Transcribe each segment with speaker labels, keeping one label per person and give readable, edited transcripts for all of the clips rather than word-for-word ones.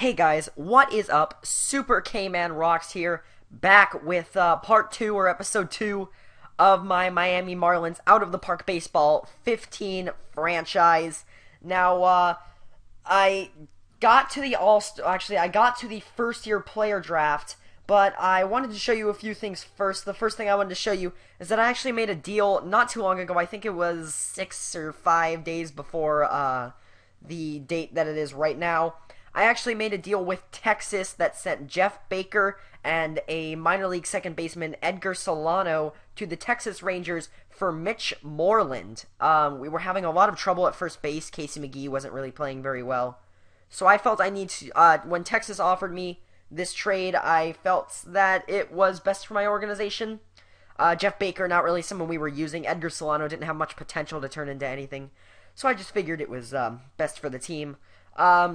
Speaker 1: Hey guys, what is up? Super K-Man Rocks here, back with part 2 or episode 2 of my Miami Marlins Out of the Park Baseball 15 franchise. Now, I got to the I got to the first year player draft, but I wanted to show you a few things first. The first thing I wanted to show you is that I actually made a deal not too long ago. I think it was 6 or 5 days before the date that it is right now. I actually made a deal with Texas that sent Jeff Baker and a minor league second baseman, Edgar Solano, to the Texas Rangers for Mitch Moreland. We were having a lot of trouble at first base. Casey McGee wasn't really playing very well. So I felt I need to, when Texas offered me this trade, I felt that it was best for my organization. Jeff Baker, not really someone we were using. Edgar Solano didn't have much potential to turn into anything. So I just figured it was best for the team.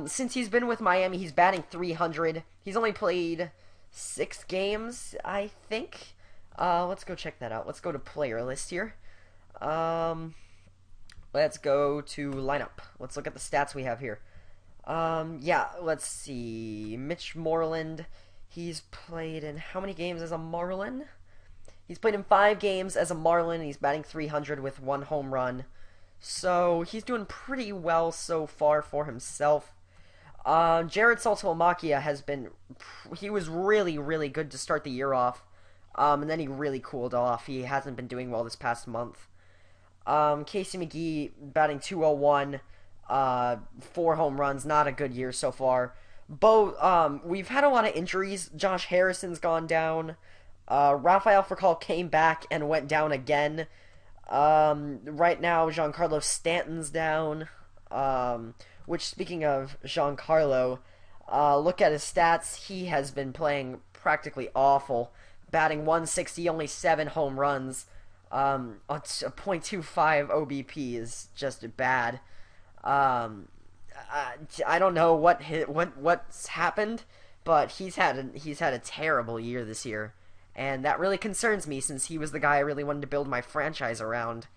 Speaker 1: Since he's been with Miami, he's batting 300. He's only played 6 games, I think. Let's go check that out. Let's go to player list here. Let's go to lineup. Let's look at the stats we have here. Yeah, let's see. Mitch Moreland, he's played in how many games as a Marlin? He's played in 5 games as a Marlin, and he's batting 300 with 1 home run. So he's doing pretty well so far for himself. Jared Saltalamacchia he was really, really good to start the year off. And then he really cooled off. He hasn't been doing well this past month. Casey McGee batting 201, 4 home runs, not a good year so far. We've had a lot of injuries. Josh Harrison's gone down. Rafael Furcal came back and went down again. Right now, Giancarlo Stanton's down. Which, speaking of Giancarlo, look at his stats. He has been playing practically awful. Batting 160, only 7 home runs. A .25 OBP is just bad. I don't know what's happened, but he's had a terrible year this year. And that really concerns me since he was the guy I really wanted to build my franchise around.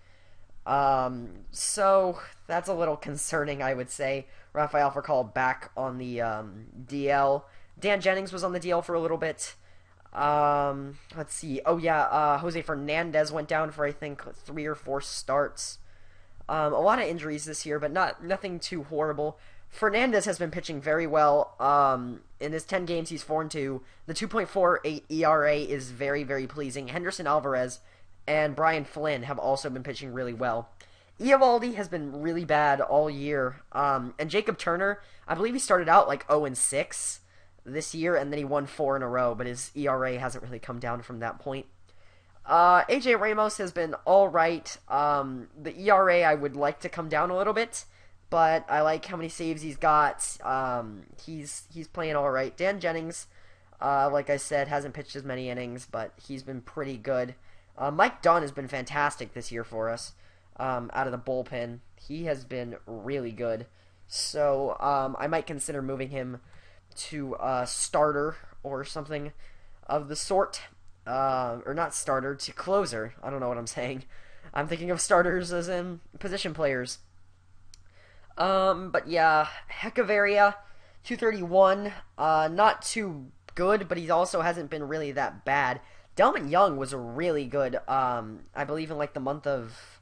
Speaker 1: So that's a little concerning, I would say. Rafael Furcal back on the DL. Dan Jennings was on the DL for a little bit. Let's see. Oh yeah, Jose Fernandez went down for I think 3 or 4 starts. A lot of injuries this year, but nothing too horrible. Fernandez has been pitching very well. In his 10 games, he's 4-2. The 2.48 ERA is very, very pleasing. Henderson Alvarez and Brian Flynn have also been pitching really well. Eovaldi has been really bad all year. And Jacob Turner, I believe he started out like 0-6 this year, and then he won 4 in a row, but his ERA hasn't really come down from that point. AJ Ramos has been alright. The ERA I would like to come down a little bit, but I like how many saves he's got. He's playing all right. Dan Jennings, like I said, hasn't pitched as many innings, but he's been pretty good. Mike Dunn has been fantastic this year for us. Out of the bullpen, he has been really good. So I might consider moving him to starter or something of the sort. Or not starter, to closer. I don't know what I'm saying. I'm thinking of starters as in position players. But yeah, Hechavarria, 231, not too good, but he also hasn't been really that bad. Delman Young was really good, I believe in like the month of,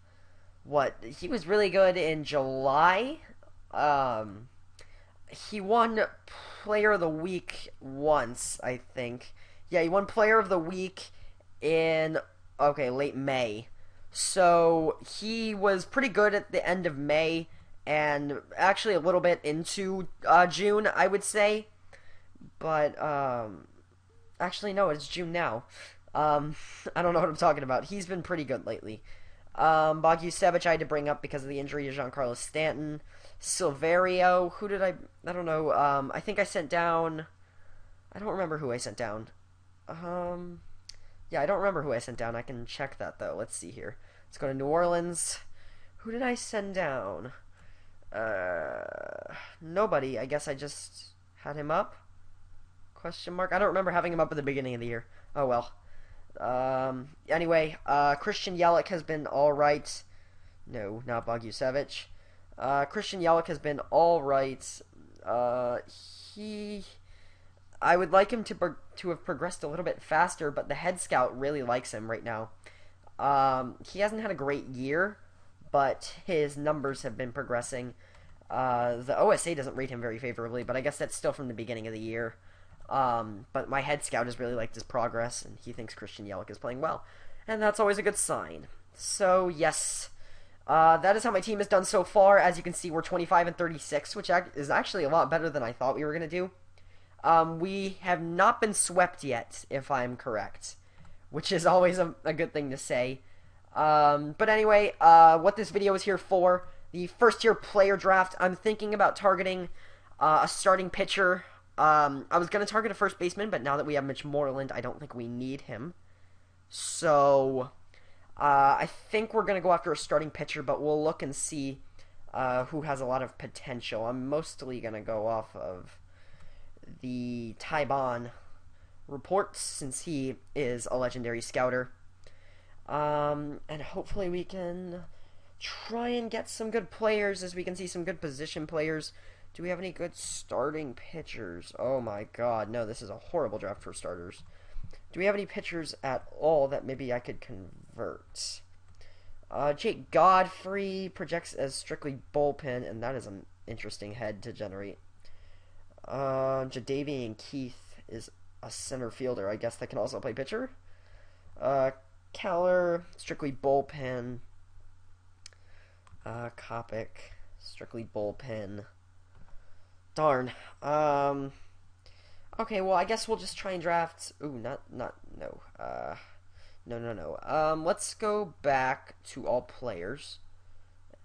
Speaker 1: he was really good in July. He won Player of the Week once, I think. Yeah, he won Player of the Week in, late May. So, he was pretty good at the end of May, and actually a little bit into June, I would say. But, actually, no, it's June now. I don't know what I'm talking about. He's been pretty good lately. Bogusevich I had to bring up because of the injury to Giancarlo Stanton. Silverio, I don't know, I think I sent down, I don't remember who I sent down. Yeah, I don't remember who I sent down. I can check that, though. Let's see here. Let's go to New Orleans. Who did I send down? Nobody. I guess I just had him up? Question mark? I don't remember having him up at the beginning of the year. Oh, well. Anyway, Christian Yelich has been alright. No, not Bogusevich. Christian Yelich has been alright. He I would like him to have progressed a little bit faster, but the head scout really likes him right now. He hasn't had a great year, but his numbers have been progressing. The OSA doesn't rate him very favorably, but I guess that's still from the beginning of the year. But my head scout has really liked his progress, and he thinks Christian Yelich is playing well, and that's always a good sign. So yes, that is how my team has done so far. As you can see, we're 25 and 36, which is actually a lot better than I thought we were gonna do. We have not been swept yet, if I'm correct, which is always a good thing to say. But anyway, what this video is here for, the first tier player draft, I'm thinking about targeting a starting pitcher. I was going to target a first baseman, but now that we have Mitch Moreland, I don't think we need him. So, I think we're going to go after a starting pitcher, but we'll look and see who has a lot of potential. I'm mostly going to go off of the Taiban reports, since he is a legendary scouter. And hopefully we can try and get some good players, as we can see some good position players. Do we have any good starting pitchers? Oh my god, no, this is a horrible draft for starters. Do we have any pitchers at all that maybe I could convert? Jake Godfrey projects as strictly bullpen, and that is an interesting head to generate. Jadavian Keith is a center fielder, I guess, that can also play pitcher. Keller, strictly bullpen. Kopech, strictly bullpen. Darn. Okay, well, I guess we'll just try and draft. Ooh, no. No. Let's go back to all players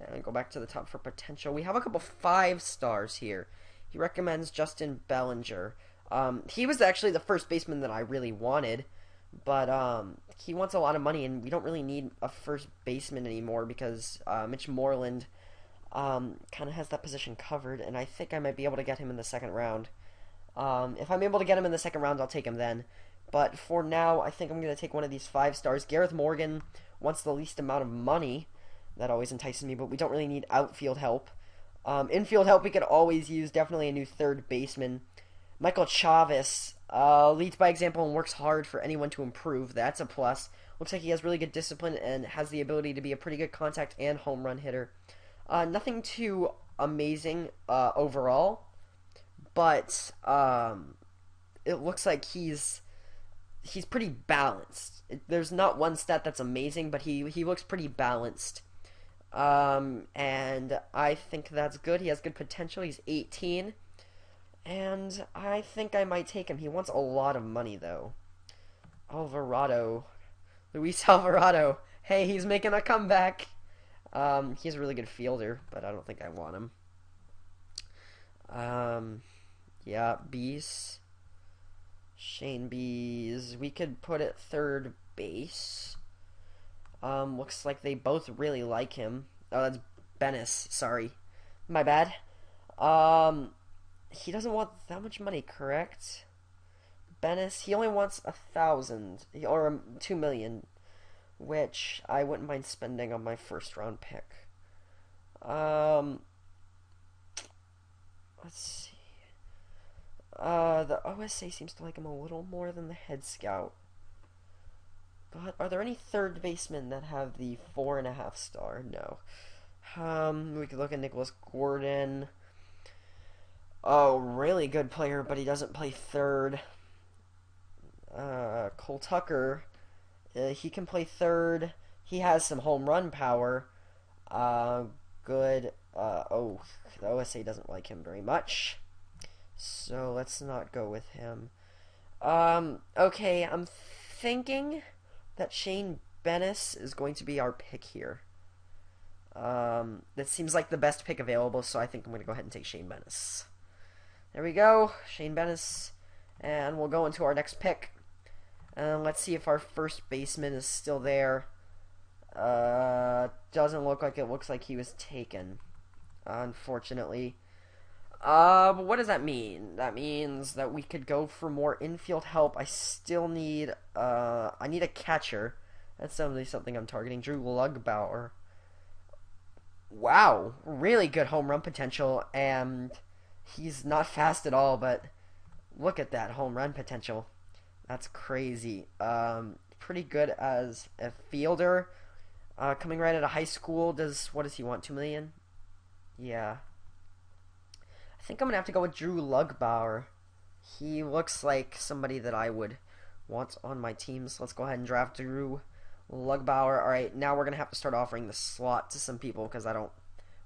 Speaker 1: and go back to the top for potential. We have a couple 5-stars here. He recommends Justin Bellinger. He was actually the first baseman that I really wanted, but he wants a lot of money, and we don't really need a first baseman anymore because Mitch Moreland kind of has that position covered, and I think I might be able to get him in the second round. If I'm able to get him in the second round, I'll take him then. But for now, I think I'm going to take one of these 5-stars. Gareth Morgan wants the least amount of money. That always entices me, but we don't really need outfield help. Infield help we could always use. Definitely a new third baseman. Michael Chavis leads by example and works hard for anyone to improve. That's a plus. Looks like he has really good discipline and has the ability to be a pretty good contact and home run hitter. Nothing too amazing overall, but it looks like he's pretty balanced. There's not one stat that's amazing, but he looks pretty balanced. And I think that's good. He has good potential. He's 18. And I think I might take him. He wants a lot of money, though. Luis Alvarado. Hey, he's making a comeback. He's a really good fielder, but I don't think I want him. Yeah, Bees. Shane Bees. We could put it third base. Looks like they both really like him. Oh, that's Bennis. Sorry. My bad. He doesn't want that much money, correct? Bennis, he only wants 1,000 or 2 million, which I wouldn't mind spending on my first round pick. Let's see. The OSA seems to like him a little more than the head scout. But are there any third basemen that have the 4.5-star? No. We could look at Nicholas Gordon. Oh, really good player, but he doesn't play third. Cole Tucker. He can play third. He has some home run power. Good. The OSA doesn't like him very much. So let's not go with him. Okay, I'm thinking that Shane Bennis is going to be our pick here. That seems like the best pick available, so I think I'm going to go ahead and take Shane Bennis. There we go, Shane Bennis. And we'll go into our next pick. And let's see if our first baseman is still there. Doesn't look like it. Looks like he was taken, unfortunately. But what does that mean? That means that we could go for more infield help. I still need, I need a catcher. That's certainly something I'm targeting. Drew Lugbauer. Wow, really good home run potential, and He's not fast at all, but look at that home run potential. That's crazy. Pretty good as a fielder. Coming right out of high school, what does he want? 2 million? Yeah. I think I'm gonna have to go with Drew Lugbauer. He looks like somebody that I would want on my team. So let's go ahead and draft Drew Lugbauer. All right, now we're gonna have to start offering the slot to some people because I don't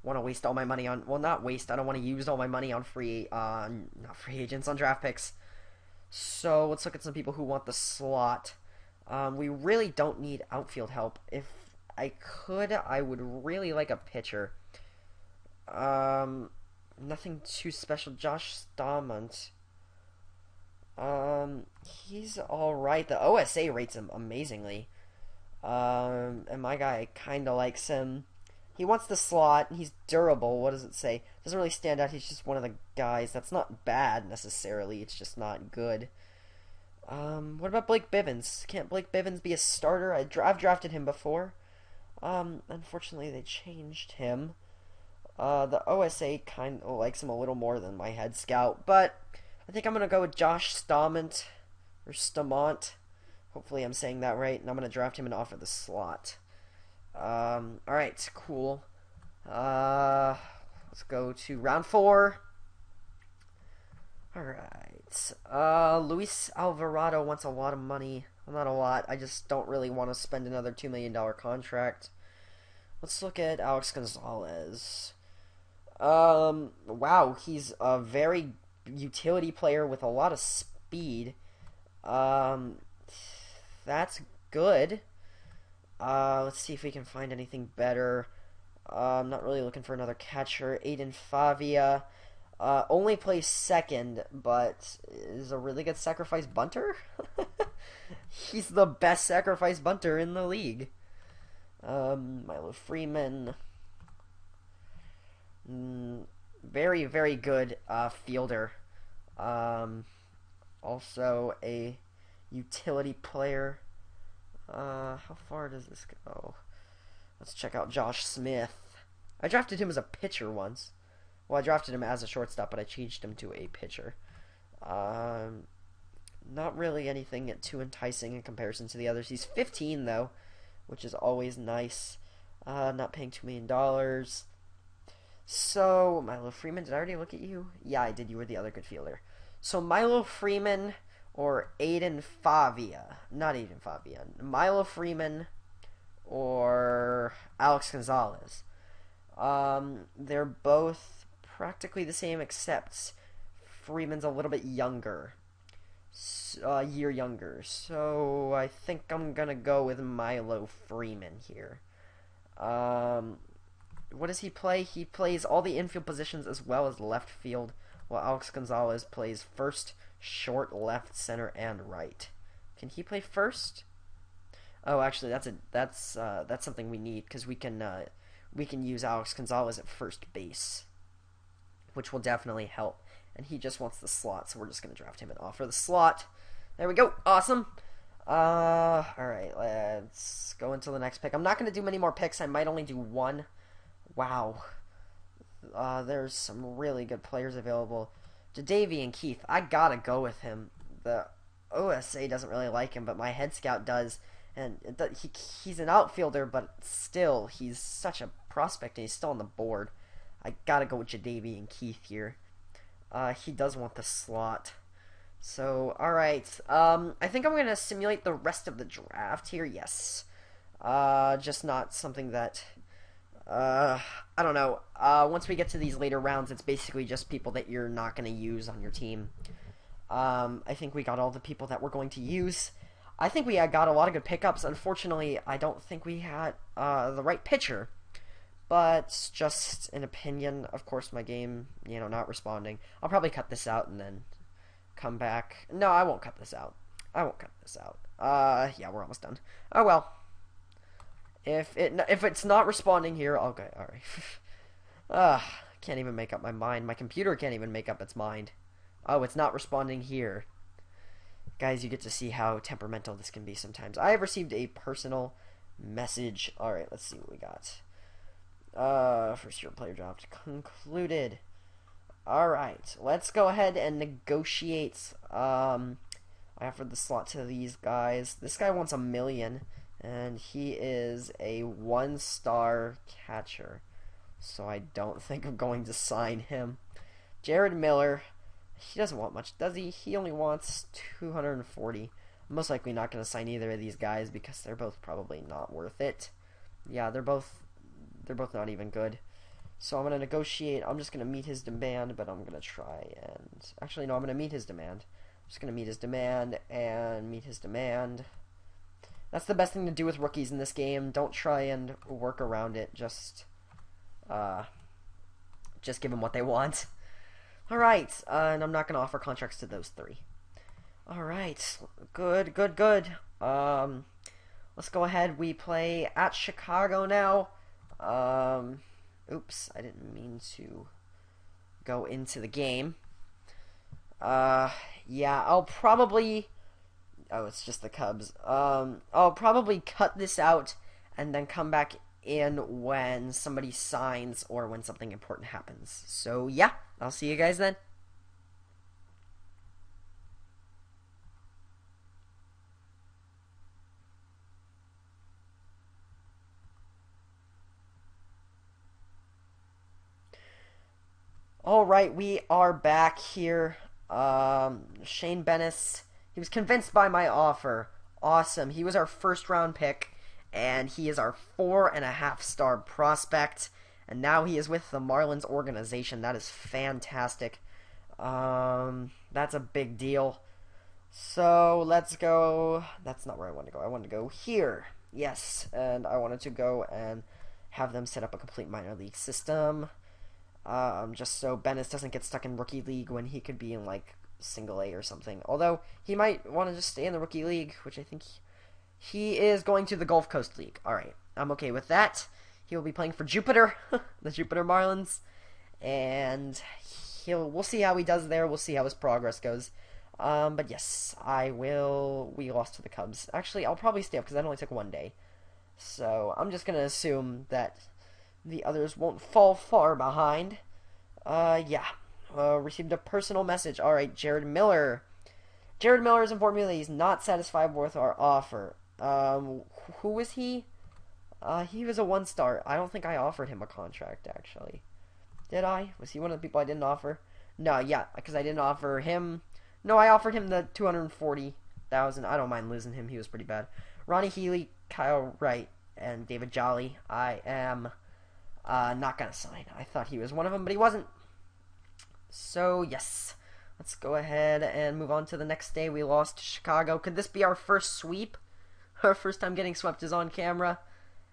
Speaker 1: want to waste all my money on. Well, not waste. I don't want to use all my money on not free agents, on draft picks. So let's look at some people who want the slot. We really don't need outfield help. If I could, I would really like a pitcher. Nothing too special. Josh Stamont. He's alright. The OSA rates him amazingly. And my guy kind of likes him. He wants the slot. He's durable. What does it say? Doesn't really stand out. He's just one of the guys. That's not bad necessarily. It's just not good. What about Blake Bivens? Can't Blake Bivens be a starter? I've drafted him before. Unfortunately, they changed him. The OSA kind of likes him a little more than my head scout, but I think I'm going to go with Josh Stamont, or Stamont. Hopefully I'm saying that right, and I'm going to draft him and offer the slot. Alright, cool. Let's go to round 4. Alright. Luis Alvarado wants a lot of money. Well, not a lot. I just don't really want to spend another $2 million contract. Let's look at Alex Gonzalez. Wow, he's a very utility player with a lot of speed. That's good. Let's see if we can find anything better. I'm not really looking for another catcher. Aiden Favia. Only plays second, but is a really good sacrifice bunter. He's the best sacrifice bunter in the league. Milo Freeman. Very, very good fielder. Also a utility player. How far does this go? Let's check out Josh Smith. I drafted him as a pitcher once. Well, I drafted him as a shortstop, but I changed him to a pitcher. Not really anything too enticing in comparison to the others. He's 15, though, which is always nice. Not paying $2 million. So, Milo Freeman, did I already look at you? Yeah, I did. You were the other good fielder. So, Milo Freeman or Aiden Favia. Not Aiden Favia. Milo Freeman or Alex Gonzalez. They're both practically the same, except Freeman's a little bit younger. A year younger. So, I think I'm going to go with Milo Freeman here. What does he play? He plays all the infield positions as well as left field, while Alex Gonzalez plays first, short, left, center, and right. Can he play first? Oh, actually, that's something we need because we can use Alex Gonzalez at first base, which will definitely help. And he just wants the slot, so we're just gonna draft him and offer the slot. There we go. Awesome. All right, let's go into the next pick. I'm not gonna do many more picks. I might only do one. Wow. There's some really good players available. Jadavian Keith, I gotta go with him. The OSA doesn't really like him, but my head scout does. And he's an outfielder, but still, he's such a prospect, and he's still on the board. I gotta go with Jadavian Keith here. He does want the slot. So, alright. I think I'm gonna simulate the rest of the draft here, yes. Just not something that... I don't know. Once we get to these later rounds, it's basically just people that you're not going to use on your team. I think we got all the people that we're going to use. I think we got a lot of good pickups. Unfortunately, I don't think we had the right pitcher. But just an opinion. Of course, my game, not responding. I'll probably cut this out and then come back. No, I won't cut this out. Yeah, we're almost done. Oh, well. If it's not responding here, I'll go. Alright. Can't even make up my mind. My computer can't even make up its mind. Oh, it's not responding here. Guys, you get to see how temperamental this can be sometimes. I have received a personal message. Alright, let's see what we got. First year player dropped. Concluded. Alright, let's go ahead and negotiate. I offered the slot to these guys. This guy wants 1 million, and he is a 1-star catcher. So I don't think I'm going to sign him. Jared Miller, he doesn't want much, does he? He only wants 240. I'm most likely not going to sign either of these guys because they're both probably not worth it. Yeah, they're both not even good. So I'm going to negotiate. I'm just going to meet his demand, but I'm going to try and... Actually, no, I'm going to meet his demand. I'm just going to meet his demand and meet his demand. That's the best thing to do with rookies in this game. Don't try and work around it. Just give them what they want. Alright, and I'm not going to offer contracts to those 3. Alright, good. Let's go ahead. We play at Chicago now. Oops, I didn't mean to go into the game. Yeah, I'll probably... Oh, it's just the Cubs. I'll probably cut this out and then come back in when somebody signs or when something important happens. So, yeah, I'll see you guys then. Alright, we are back here. Shane Bennis, he was convinced by my offer. Awesome. He was our first round pick, and he is our 4.5-star prospect. And now he is with the Marlins organization. That is fantastic. That's a big deal. So let's go. That's not where I want to go. I want to go here. Yes, and I wanted to go and have them set up a complete minor league system. Just so Bennis doesn't get stuck in Rookie League when he could be in, like, Single A or something. Although, he might want to just stay in the Rookie League, which I think he is going to the Gulf Coast League. Alright, I'm okay with that. He will be playing for Jupiter, the Jupiter Marlins, and we'll see how he does there. We'll see how his progress goes. But yes, we lost to the Cubs. Actually, I'll probably stay up because that only took 1 day. So, I'm just going to assume that the others won't fall far behind. Yeah. Received a personal message. Alright, Jared Miller. Jared Miller is informed me that he's not satisfied with our offer. Who was he? He was a 1-star. I don't think I offered him a contract, actually. Did I? Was he one of the people I didn't offer? No, yeah, because I didn't offer him. No, I offered him the 240,000. I don't mind losing him. He was pretty bad. Ronnie Healy, Kyle Wright, and David Jolly. I am... not gonna sign. I thought he was one of them, but he wasn't. So, yes. Let's go ahead and move on to the next day. We lost to Chicago. Could this be our first sweep? Our first time getting swept is on camera.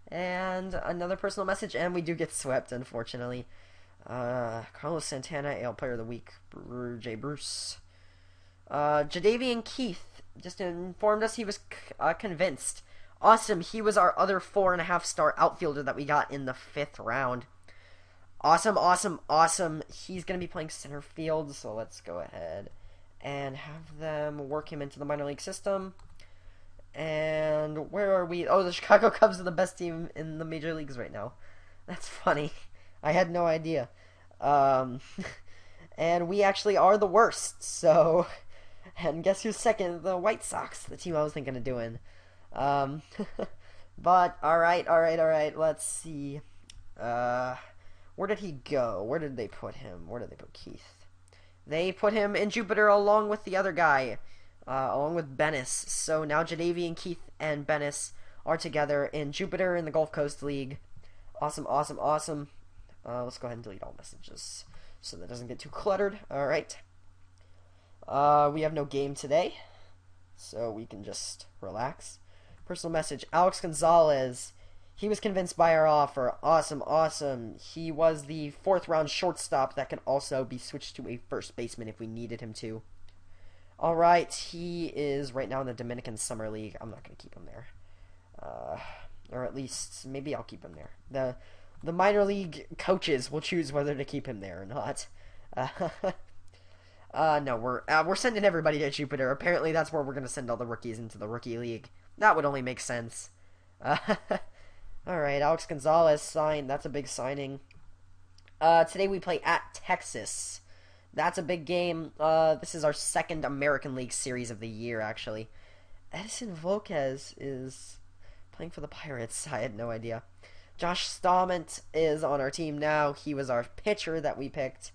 Speaker 1: And another personal message, and we do get swept, unfortunately. Carlos Santana, AL Player of the Week, Jay Bruce. Jadavian Keith just informed us he was convinced. Awesome, he was our other 4.5-star outfielder that we got in the 5th round. Awesome. He's going to be playing center field, so let's go ahead and have them work him into the minor league system. And where are we? Oh, the Chicago Cubs are the best team in the major leagues right now. That's funny. I had no idea. And we actually are the worst, so... And guess who's second? The White Sox, the team I was thinking of doing. But, alright, let's see. Where did he go? Where did they put him? Where did they put Keith? They put him in Jupiter along with the other guy, along with Bennis. So now Jadavian Keith and Bennis are together in Jupiter in the Gulf Coast League. Awesome. Let's go ahead and delete all messages so that doesn't get too cluttered. Alright. We have no game today, so we can just relax. Personal message. Alex Gonzalez. He was convinced by our offer. Awesome. He was the 4th round shortstop that can also be switched to a first baseman if we needed him to. Alright, he is right now in the Dominican Summer League. I'm not going to keep him there. Or at least, maybe I'll keep him there. The minor league coaches will choose whether to keep him there or not. No, we're sending everybody to Jupiter. Apparently that's where we're going to send all the rookies into the Rookie League. That would only make sense. Alright, Alex Gonzalez signed. That's a big signing. Today we play at Texas. That's a big game. This is our second American League series of the year, actually. Edison Volquez is playing for the Pirates. I had no idea. Josh Stallment is on our team now. He was our pitcher that we picked.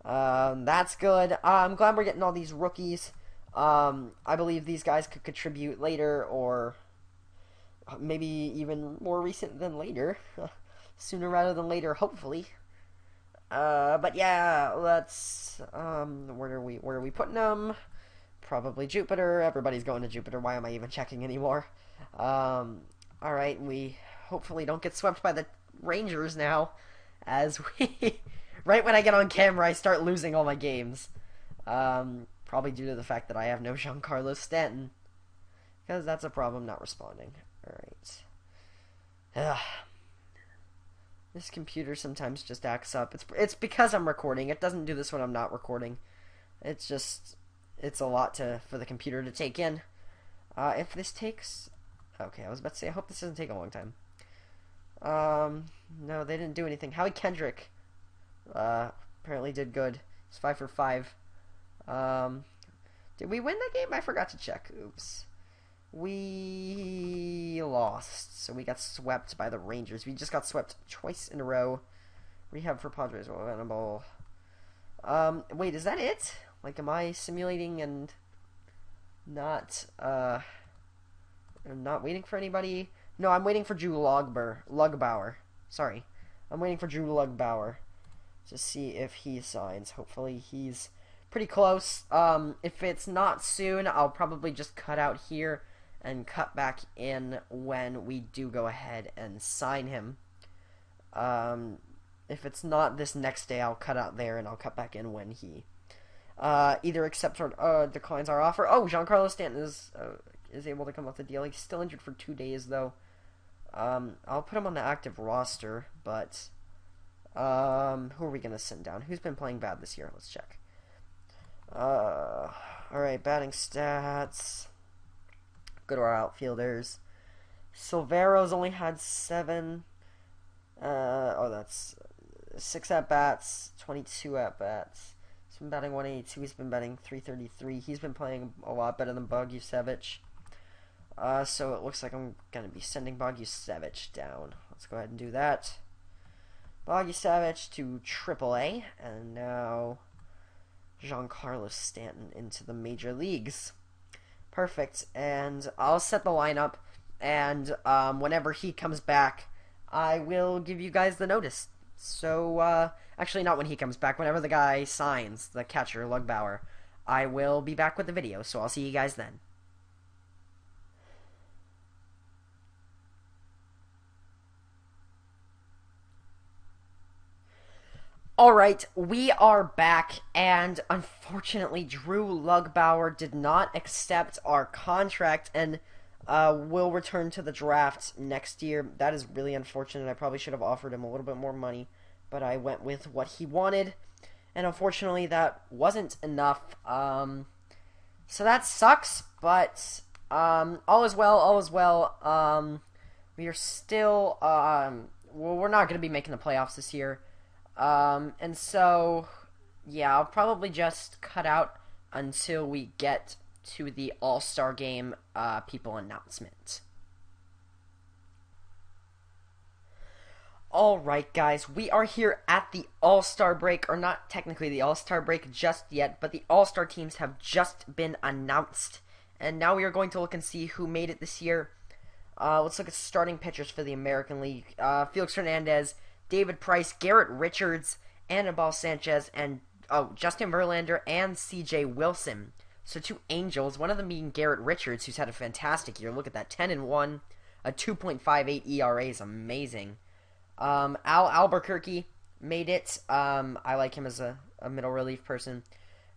Speaker 1: That's good. I'm glad we're getting all these rookies. I believe these guys could contribute later, or maybe even more recent than later. Sooner rather than later, hopefully. But yeah, let's. Where are we putting them? Probably Jupiter. Everybody's going to Jupiter. Why am I even checking anymore? All right, we hopefully don't get swept by the Rangers now, as we. Right when I get on camera, I start losing all my games. Probably due to the fact that I have no Giancarlo Stanton, because that's a problem. Not responding. All right. Ugh. This computer sometimes just acts up. It's because I'm recording. It doesn't do this when I'm not recording. It's just it's a lot for the computer to take in. If this takes, okay, I was about to say I hope this doesn't take a long time. No, they didn't do anything. Howie Kendrick, apparently did good. He's 5 for 5. Did we win that game? I forgot to check. Oops. We lost, so we got swept by the Rangers. We just got swept twice in a row. Rehab for Padres. Well, wait, is that it? Like, am I simulating and not waiting for anybody? No, I'm waiting for Drew Lugbauer. Sorry. I'm waiting for Drew Lugbauer to see if he signs. Hopefully he's pretty close. If it's not soon, I'll probably just cut out here and cut back in when we do go ahead and sign him. If it's not this next day, I'll cut out there and I'll cut back in when he either accepts or declines our offer. Oh, Giancarlo Stanton is able to come off the deal. He's still injured for 2 days, though. I'll put him on the active roster, but who are we going to send down? Who's been playing bad this year? Let's check. Alright, batting stats. Go to our outfielders. Silvero's only had 7. That's 6 at-bats, 22 at-bats. He's been batting 182. He's been batting 333. He's been playing a lot better than Bogusevich. So it looks like I'm going to be sending Bogusevich down. Let's go ahead and do that. Bogusevich to AAA. And now Giancarlo Stanton into the major leagues. Perfect. And I'll set the lineup. And whenever he comes back, I will give you guys the notice. So, actually not when he comes back. Whenever the guy signs, the catcher, Lugbauer, I will be back with the video. So I'll see you guys then. Alright, we are back, and unfortunately Drew Lugbauer did not accept our contract and will return to the draft next year. That is really unfortunate. I probably should have offered him a little bit more money, but I went with what he wanted, and unfortunately that wasn't enough. So that sucks, but all is well, all is well. We are still, well, we're not going to be making the playoffs this year. And so, yeah, I'll probably just cut out until we get to the All-Star Game, people announcement. Alright, guys, we are here at the All-Star break, or not technically the All-Star break just yet, but the All-Star teams have just been announced. And now we are going to look and see who made it this year. Let's look at starting pitchers for the American League. Felix Hernandez, David Price, Garrett Richards, Anibal Sanchez, and Justin Verlander and C.J. Wilson. So 2 Angels, one of them being Garrett Richards, who's had a fantastic year. Look at that, 10-1, a 2.58 ERA is amazing. Al Albuquerque made it. I like him as a middle relief person.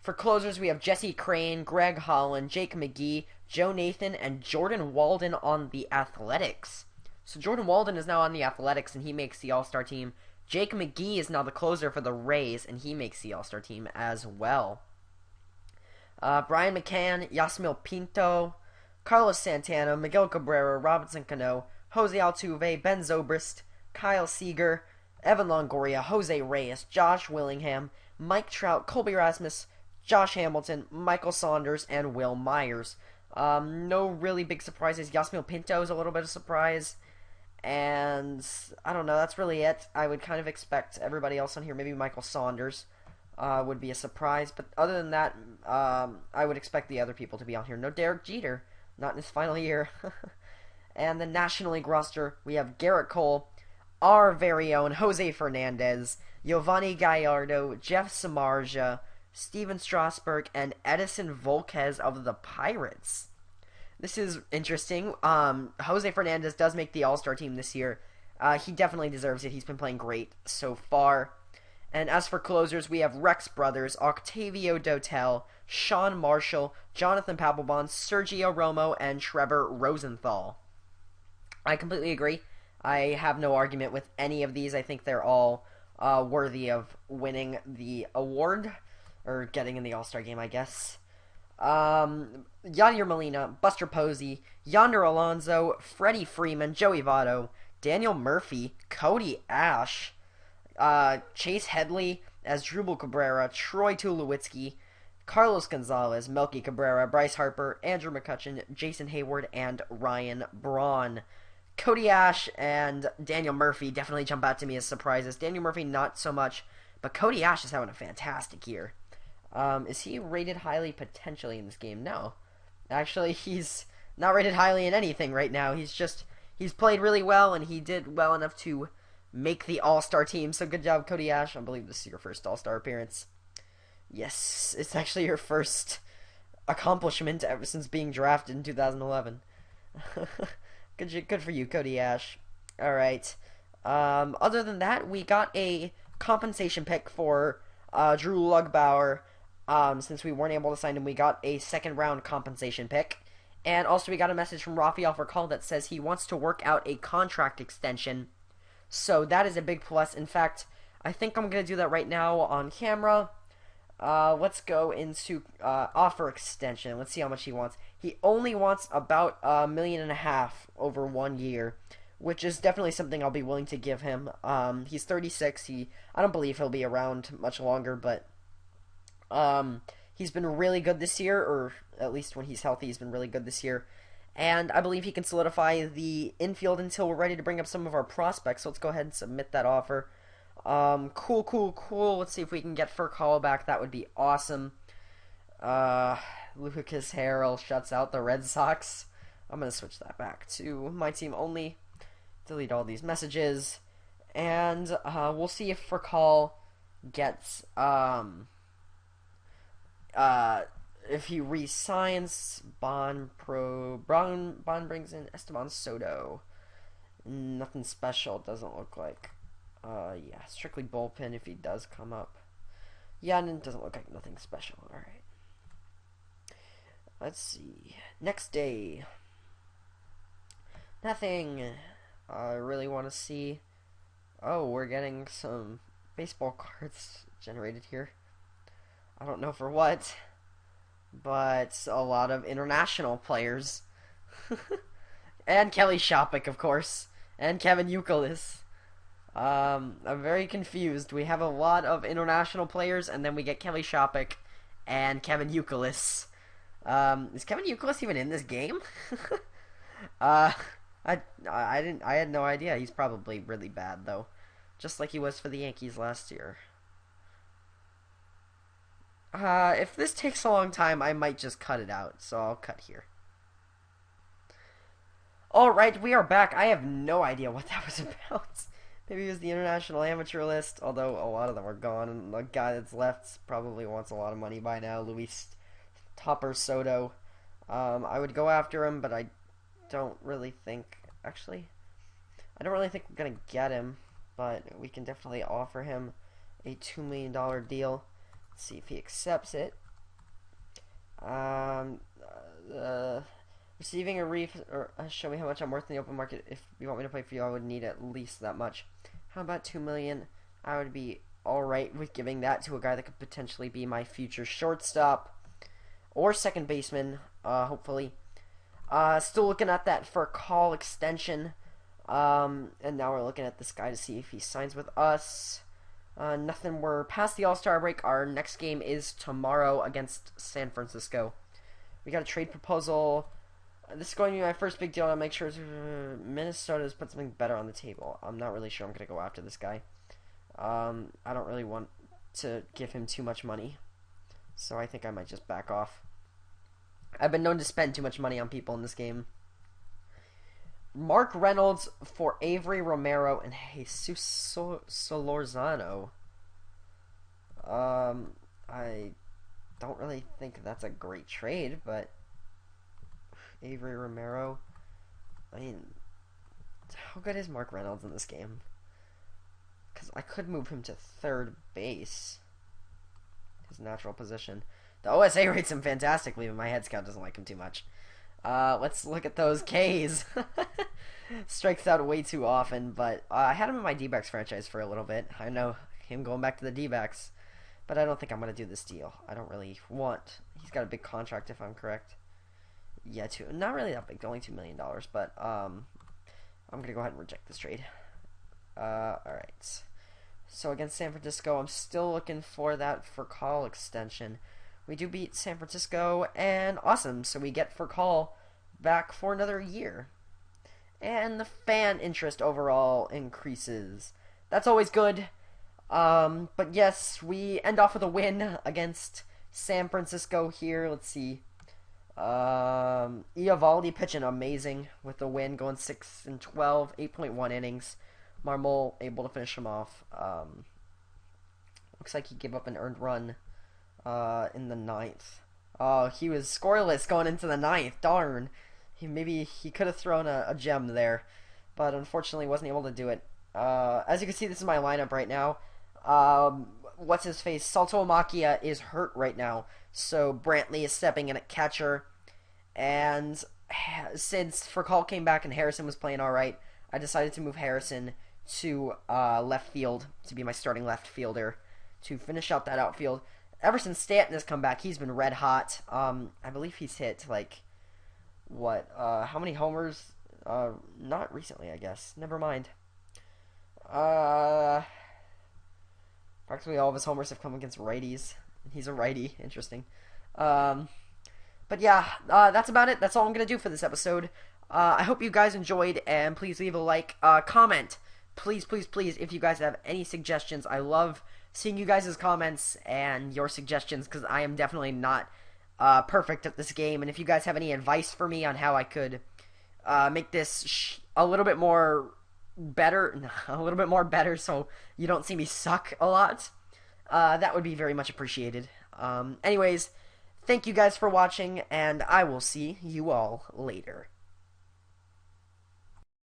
Speaker 1: For closers, we have Jesse Crane, Greg Holland, Jake McGee, Joe Nathan, and Jordan Walden on the Athletics. So Jordan Walden is now on the Athletics, and he makes the All-Star team. Jake McGee is now the closer for the Rays, and he makes the All-Star team as well. Brian McCann, Yasmil Pinto, Carlos Santana, Miguel Cabrera, Robinson Cano, Jose Altuve, Ben Zobrist, Kyle Seager, Evan Longoria, Jose Reyes, Josh Willingham, Mike Trout, Colby Rasmus, Josh Hamilton, Michael Saunders, and Will Myers. No really big surprises. Yasmil Pinto is a little bit of surprise. And I don't know, that's really it. I would kind of expect everybody else on here, maybe Michael Saunders, would be a surprise. But other than that, I would expect the other people to be on here. No Derek Jeter, not in his final year. And the National League roster, we have Garrett Cole, our very own Jose Fernandez, Giovanni Gallardo, Jeff Samardzija, Steven Strasburg, and Edison Volquez of the Pirates. This is interesting. Jose Fernandez does make the All-Star team this year. He definitely deserves it. He's been playing great so far. And as for closers, we have Rex Brothers, Octavio Dotel, Sean Marshall, Jonathan Papelbon, Sergio Romo, and Trevor Rosenthal. I completely agree. I have no argument with any of these. I think they're all worthy of winning the award, or getting in the All-Star game, I guess. Yadier Molina, Buster Posey, Yonder Alonso, Freddie Freeman, Joey Votto, Daniel Murphy, Cody Ash, Chase Headley as Drupal Cabrera, Troy Tulowitzki, Carlos Gonzalez, Melky Cabrera, Bryce Harper, Andrew McCutchen, Jason Hayward, and Ryan Braun. Cody Ash and Daniel Murphy definitely jump out to me as surprises. Daniel Murphy, not so much, but Cody Ash is having a fantastic year. Is he rated highly potentially in this game? No. Actually, he's not rated highly in anything right now. He's played really well, and he did well enough to make the All-Star team. So good job, Cody Ash. I believe this is your first All-Star appearance. Yes, it's actually your first accomplishment ever since being drafted in 2011. Good for you, Cody Ash. Alright. Other than that, we got a compensation pick for Drew Lugbauer. Since we weren't able to sign him, we got a second-round compensation pick. And also we got a message from Rafael Furcal that says he wants to work out a contract extension. So that is a big plus. In fact, I think I'm going to do that right now on camera. Let's go into offer extension. Let's see how much he wants. He only wants about $1.5 million over 1 year, which is definitely something I'll be willing to give him. He's 36. I don't believe he'll be around much longer, but he's been really good this year, or at least when he's healthy, he's been really good this year. And I believe he can solidify the infield until we're ready to bring up some of our prospects. So let's go ahead and submit that offer. Cool. Let's see if we can get Furcal back. That would be awesome. Lucas Harrell shuts out the Red Sox. I'm going to switch that back to my team only. Delete all these messages. And we'll see if Furcal gets if he re-signs. Bond brings in Esteban Soto. Nothing special, doesn't look like. Yeah, strictly bullpen if he does come up. Yeah, and it doesn't look like nothing special. Alright. Let's see. Next day. Nothing I really want to see. Oh, we're getting some baseball cards generated here. I don't know for what, but a lot of international players. And Kelly Shopick, of course. And Kevin Youkilis. I'm very confused. We have a lot of international players, and then we get Kelly Shopick and Kevin Youkilis. Is Kevin Youkilis even in this game? I had no idea. He's probably really bad though, just like he was for the Yankees last year. If this takes a long time, I might just cut it out, so I'll cut here. Alright, we are back. I have no idea what that was about. Maybe it was the international amateur list, although a lot of them are gone, and the guy that's left probably wants a lot of money by now, Luis Topper Soto. I would go after him, but I don't really think... Actually, I don't really think we're going to get him, but we can definitely offer him a $2 million deal. Let's see if he accepts it. Receiving a show me how much I'm worth in the open market. If you want me to play for you, I would need at least that much. How about $2 million? I would be alright with giving that to a guy that could potentially be my future shortstop or second baseman, hopefully. Still looking at that for call extension. And now we're looking at this guy to see if he signs with us. Nothing. We're past the All-Star break. Our next game is tomorrow against San Francisco. We got a trade proposal. This is going to be my first big deal. I'll make sure Minnesota's put something better on the table. I'm not really sure I'm going to go after this guy. I don't really want to give him too much money. So I think I might just back off. I've been known to spend too much money on people in this game. Mark Reynolds for Avery Romero and Jesus Solorzano. I don't really think that's a great trade, but Avery Romero. I mean, how good is Mark Reynolds in this game? Because I could move him to third base. His natural position. The OSA rates him fantastically, but my head scout doesn't like him too much. Let's look at those Ks. Strikes out way too often, but I had him in my D-backs franchise for a little bit. I know him going back to the D-backs, but I don't think I'm going to do this deal. I don't really want... He's got a big contract, if I'm correct. Yeah, not really that big, only $2 million, but I'm going to go ahead and reject this trade. Alright. So against San Francisco, I'm still looking for that for call extension. We do beat San Francisco, and awesome. So we get for call back for another year. And the fan interest overall increases. That's always good. But yes, we end off with a win against San Francisco here. Let's see. Eovaldi pitching amazing with the win, going 6-12, 8.1 innings. Marmol able to finish him off. Looks like he gave up an earned run in the ninth. Oh, he was scoreless going into the ninth. Darn. Maybe he could have thrown a gem there, but unfortunately wasn't able to do it. As you can see, this is my lineup right now. What's his face? Salto Makia is hurt right now, so Brantley is stepping in at catcher. And since Furcal came back and Harrison was playing all right, I decided to move Harrison to left field to be my starting left fielder to finish out that outfield. Ever since Stanton has come back, he's been red hot. I believe he's hit like what? How many homers? Not recently, I guess. Never mind. Practically all of his homers have come against righties. He's a righty. Interesting. But yeah, that's about it. That's all I'm gonna do for this episode. I hope you guys enjoyed, and please leave a like, comment. Please, please, please, if you guys have any suggestions. I love seeing you guys' comments and your suggestions, because I am definitely not perfect at this game. And if you guys have any advice for me on how I could make this a little bit more better, so you don't see me suck a lot, that would be very much appreciated. Anyways, thank you guys for watching, and I will see you all later.